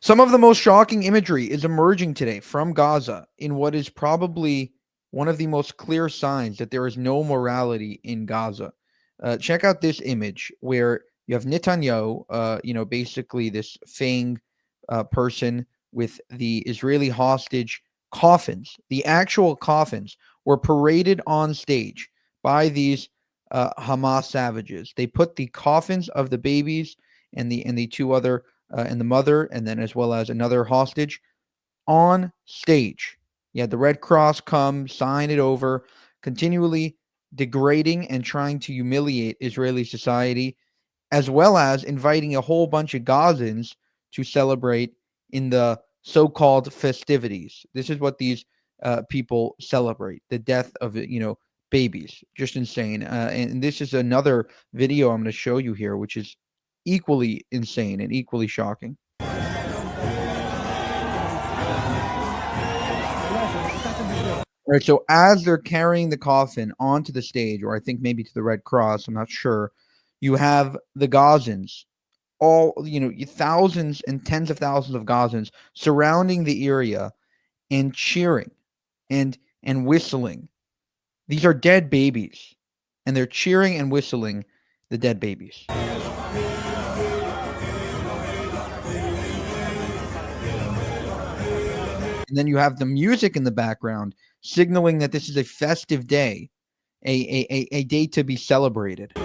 Some of the most shocking imagery is emerging today from Gaza in what is probably one of the most clear signs that there is no morality in Gaza. Check out this image where you have Netanyahu, basically this Fang person with the Israeli hostage coffins. The actual coffins were paraded on stage by these Hamas savages. They put the coffins of the babies and the two other and the mother, and then as well as another hostage on stage. You had the Red Cross come, sign it over, continually degrading and trying to humiliate Israeli society, as well as inviting a whole bunch of Gazans to celebrate in the so-called festivities. This is what these people celebrate: the death of babies. Just insane. And this is another video I'm going to show you here, which is equally insane and equally shocking. All right, so as they're carrying the coffin onto the stage, or I think maybe to the Red Cross, I'm not sure, you have the Gazans, all, thousands and tens of thousands of Gazans surrounding the area and cheering and whistling. These are dead babies, and they're cheering and whistling the dead babies. And then you have the music in the background signaling that this is a festive day, a day to be celebrated. All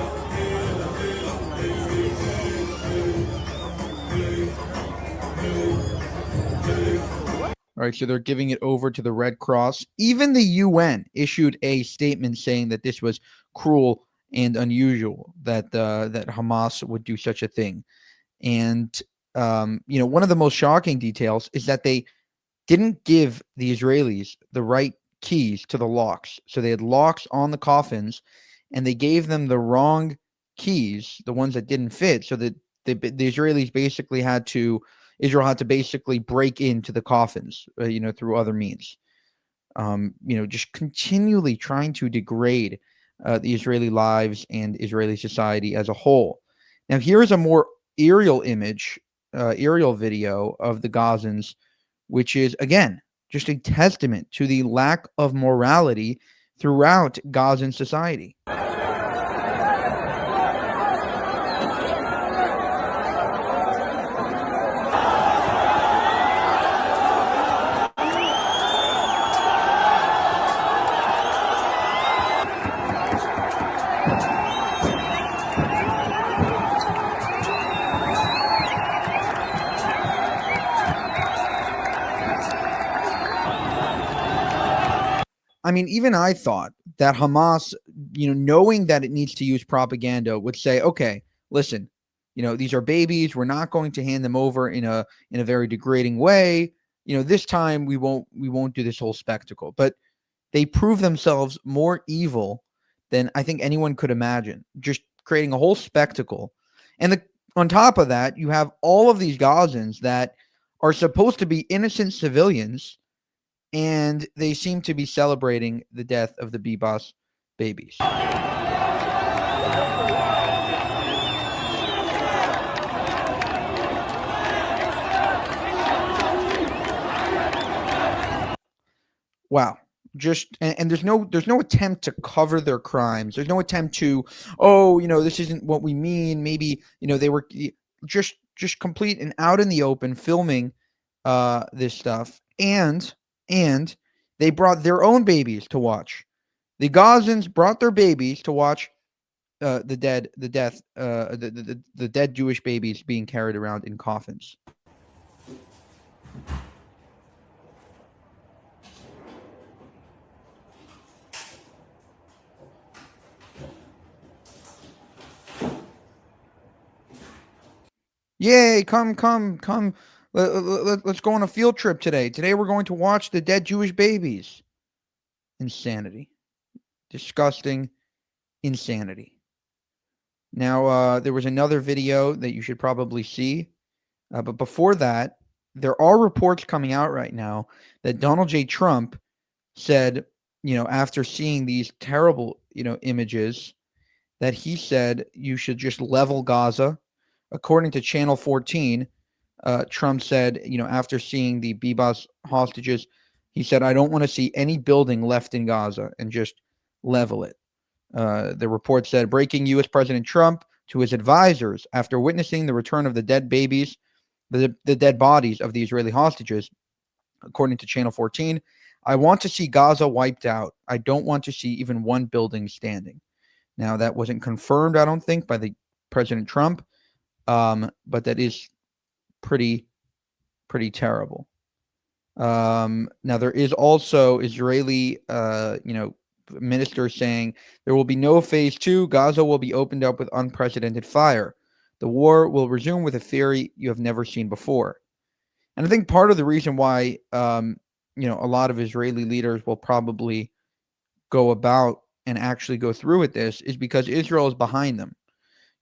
right, so they're giving it over to the Red Cross. Even the UN issued a statement saying that this was cruel and unusual, that that Hamas would do such a thing. And one of the most shocking details is that they didn't give the Israelis the right keys to the locks. So they had locks on the coffins, and they gave them the wrong keys, the ones that didn't fit, so that the Israelis basically Israel had to basically break into the coffins, through other means. Just continually trying to degrade the Israeli lives and Israeli society as a whole. Now, here is a more aerial video of the Gazans, which is, again, just a testament to the lack of morality throughout Gazan society. I mean, even I thought that Hamas, knowing that it needs to use propaganda, would say, okay, listen, these are babies. We're not going to hand them over in a very degrading way. This time we won't do this whole spectacle. But they prove themselves more evil than I think anyone could imagine, just creating a whole spectacle. And on top of that, you have all of these Gazans that are supposed to be innocent civilians, and they seem to be celebrating the death of the Bebas babies. Wow. And there's no attempt to cover their crimes. There's no attempt to, this isn't what we mean. Maybe, they were just complete and out in the open filming this stuff. And they brought their own babies to watch. The Gazans brought their babies to watch the dead Jewish babies being carried around in coffins. Yay, come. Let's go on a field trip today. Today we're going to watch the dead Jewish babies. Insanity. Disgusting insanity. Now, there was another video that you should probably see. But before that, there are reports coming out right now that Donald J. Trump said, after seeing these terrible, images, that he said you should just level Gaza. According to Channel 14, Trump said, after seeing the Bibas hostages, he said, I don't want to see any building left in Gaza, and just level it. The report said, breaking U.S. President Trump to his advisors after witnessing the return of the dead babies, the dead bodies of the Israeli hostages, according to Channel 14. I want to see Gaza wiped out. I don't want to see even one building standing. Now, that wasn't confirmed, I don't think, by the President Trump, but that is pretty terrible. Now, there is also Israeli, minister saying there will be no phase 2. Gaza will be opened up with unprecedented fire. The war will resume with a fury you have never seen before. And I think part of the reason why, a lot of Israeli leaders will probably go about and actually go through with this is because Israel is behind them.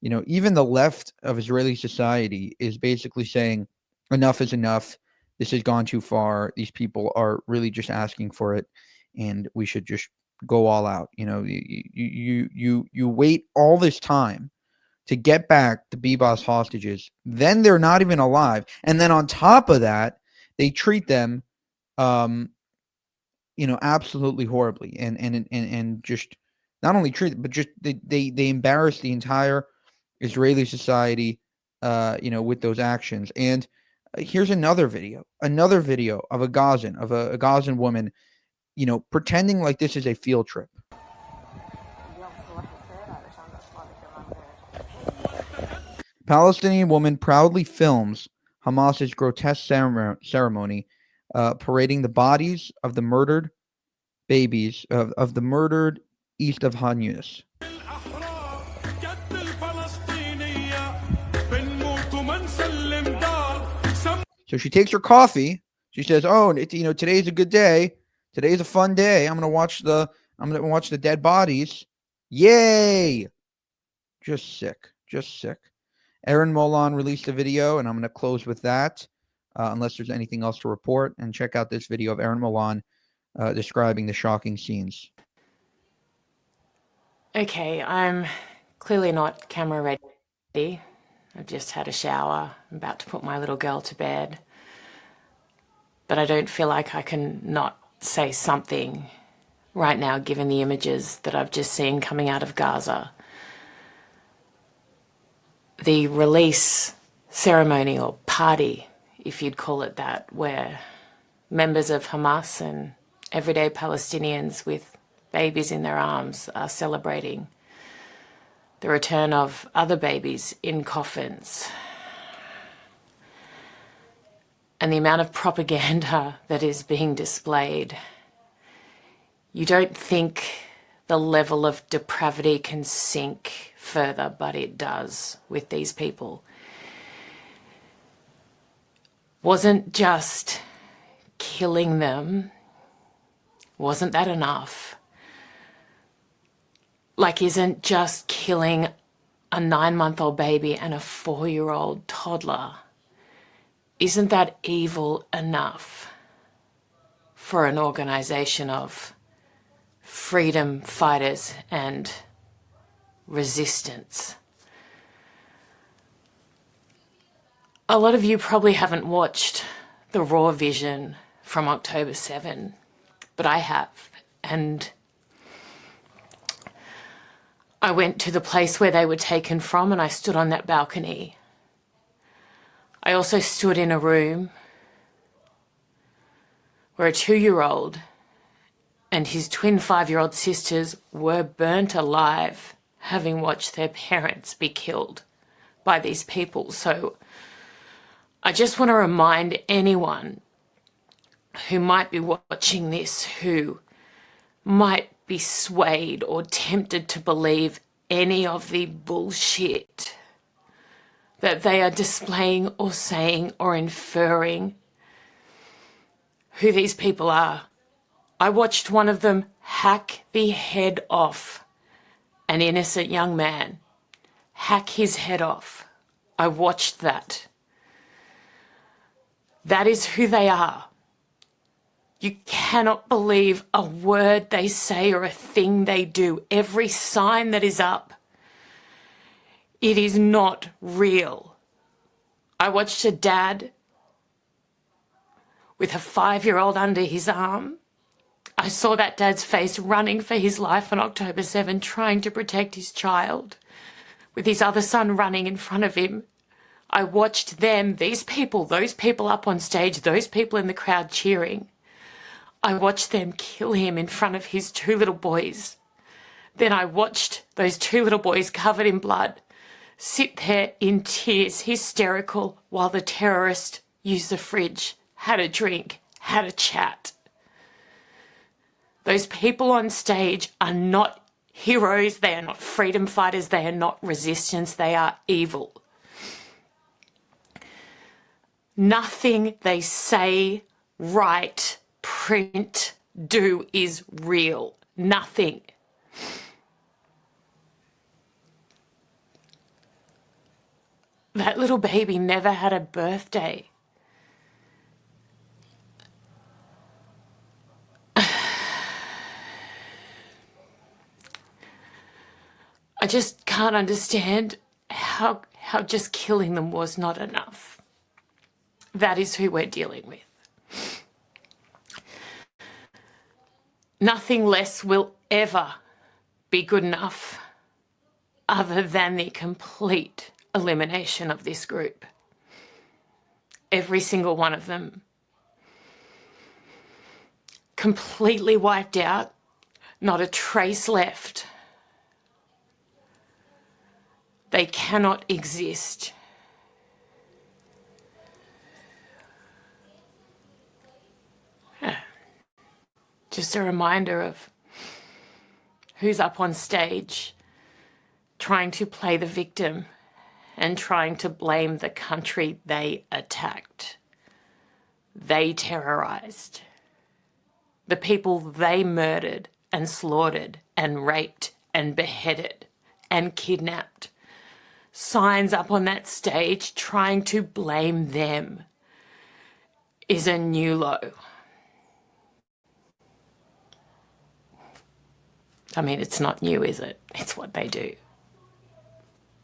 Even the left of Israeli society is basically saying enough is enough. This has gone too far. These people are really just asking for it, and we should just go all out. You wait all this time to get back the Bibas hostages, then they're not even alive, and then on top of that, they treat them, absolutely horribly, and just not only treat them, but just they embarrass the entire Israeli society, with those actions. And here's another video of a Gazan woman, pretending like this is a field trip. Palestinian woman proudly films Hamas's grotesque ceremony, parading the bodies of the murdered babies of the murdered east of Han Yunis. So she takes her coffee. She says, "Oh, today's a good day. Today's a fun day. I'm gonna watch the dead bodies. Yay!" Just sick. Aaron Molan released a video, and I'm going to close with that, unless there's anything else to report. And check out this video of Aaron Molan describing the shocking scenes. Okay, I'm clearly not camera ready. I've just had a shower. I'm about to put my little girl to bed. But I don't feel like I can not say something right now, given the images that I've just seen coming out of Gaza. The release ceremony, or party, if you'd call it that, where members of Hamas and everyday Palestinians with babies in their arms are celebrating the return of other babies in coffins. And the amount of propaganda that is being displayed. You don't think the level of depravity can sink further, but it does with these people. Wasn't just killing them, wasn't that enough? Like, isn't just killing a 9-month-old baby and a 4-year-old toddler, isn't that evil enough for an organization of freedom fighters and resistance? A lot of you probably haven't watched the raw vision from October 7, but I have. And I went to the place where they were taken from, and I stood on that balcony. I also stood in a room where a 2-year-old and his twin 5-year-old sisters were burnt alive, having watched their parents be killed by these people. So I just want to remind anyone who might be watching this, who might be swayed or tempted to believe any of the bullshit that they are displaying or saying or inferring who these people are. I watched one of them hack the head off an innocent young man. Hack his head off. I watched that. That is who they are. You cannot believe a word they say or a thing they do. Every sign that is up. It is not real. I watched a dad with a 5-year-old under his arm. I saw that dad's face running for his life on October 7, trying to protect his child, with his other son running in front of him. I watched them, these people, those people up on stage, those people in the crowd cheering. I watched them kill him in front of his 2 little boys. Then I watched those 2 little boys covered in blood sit there in tears, hysterical, while the terrorist used the fridge, had a drink, had a chat. Those people on stage are not heroes, they are not freedom fighters, they are not resistance, they are evil. Nothing they say, write, print, do is real. Nothing. That little baby never had a birthday. I just can't understand how just killing them was not enough. That is who we're dealing with. Nothing less will ever be good enough other than the complete elimination of this group. Every single one of them. Completely wiped out, not a trace left. They cannot exist. Just a reminder of who's up on stage trying to play the victim and trying to blame the country they attacked, they terrorized, the people they murdered and slaughtered and raped and beheaded and kidnapped. Signs up on that stage trying to blame them is a new low. I mean, it's not new, is it? It's what they do.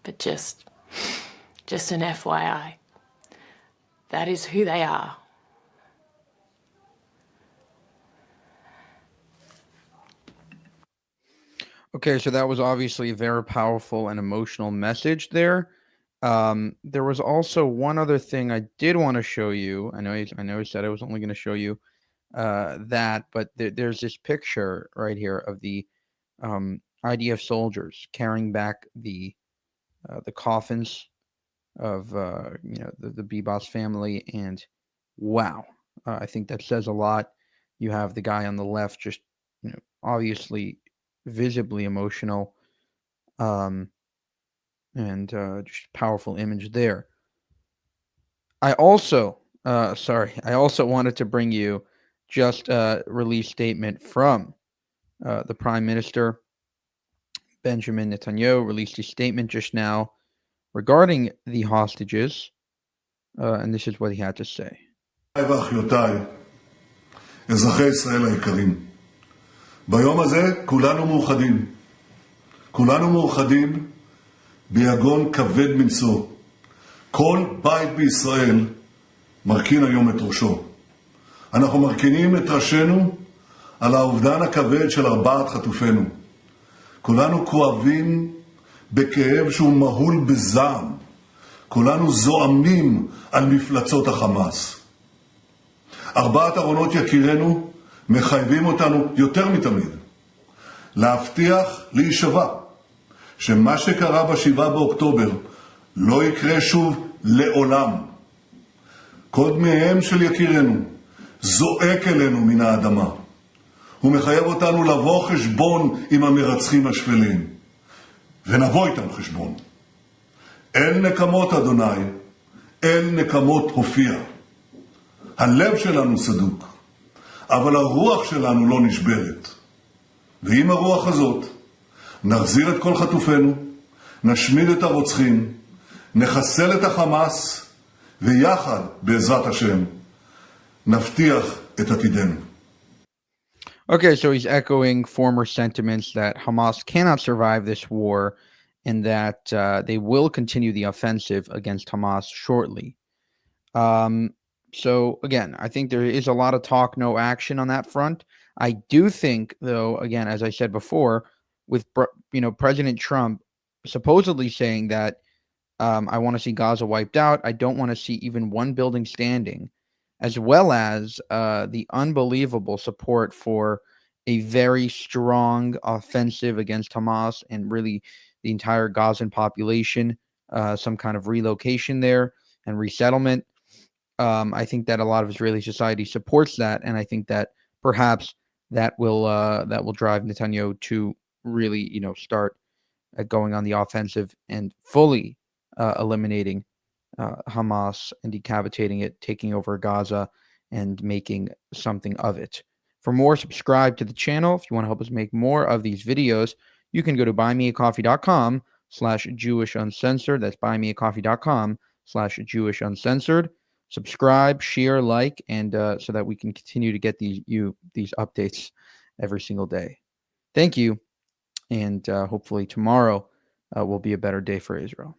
But just an FYI, that is who they are. Okay, so that was obviously a very powerful and emotional message there. There was also one other thing I did want to show you. I know I said I was only going to show you that, but there's this picture right here of the IDF soldiers carrying back the coffins of the Bebas family, and wow, I think that says a lot. You have the guy on the left, just obviously visibly emotional, and just powerful image there. I also wanted to bring you just a release statement from the Prime Minister Benjamin Netanyahu. Released a statement just now regarding the hostages, and this is what he had to say. ואחיותיי, אזרחי ישראל היקרים, ביום הזה כולנו מאוחדים. כולנו מאוחדים ביגון כבד מנשוא. כל בית בישראל מרכין היום את ראשו. אנחנו מרכינים את ראשנו על האובדן הכבד של 4 חטופינו. כולנו כואבים בכאב שהוא מהול בזעם. כולנו זועמים על מפלצות החמאס. 4 ארונות יקירנו מחייבים אותנו יותר מתמיד להבטיח להישבע שמה שקרה ב7 באוקטובר לא יקרה שוב לעולם. קודמיהם של יקירנו זועק אלינו מן האדמה. הוא מחייב אותנו לבוא חשבון עם המרצחים השפלים. ונבוא איתם חשבון. אל נקמות אדוני, אל נקמות הופיע. הלב שלנו סדוק, אבל הרוח שלנו לא נשברת. ועם הרוח הזאת נחזיר את כל חטופינו, נשמיד את הרוצחים, נחסל את החמאס, ויחד, בעזרת השם, נבטיח את עתידנו. Okay, so he's echoing former sentiments that Hamas cannot survive this war and that they will continue the offensive against Hamas shortly. So again, I think there is a lot of talk, no action on that front. I do think, though, again, as I said before, with President Trump supposedly saying that I want to see Gaza wiped out, I don't want to see even one building standing, as well as the unbelievable support for a very strong offensive against Hamas and really the entire Gazan population, some kind of relocation there and resettlement. I think that a lot of Israeli society supports that, and I think that perhaps that will drive Netanyahu to really, start going on the offensive and fully eliminating Hamas and decapitating it, taking over Gaza, and making something of it. For more, subscribe to the channel. If you want to help us make more of these videos, you can go to buymeacoffee.com/JewishUncensored. That's buymeacoffee.com/JewishUncensored. Subscribe, share, like, and so that we can continue to get these updates every single day. Thank you, and hopefully tomorrow will be a better day for Israel.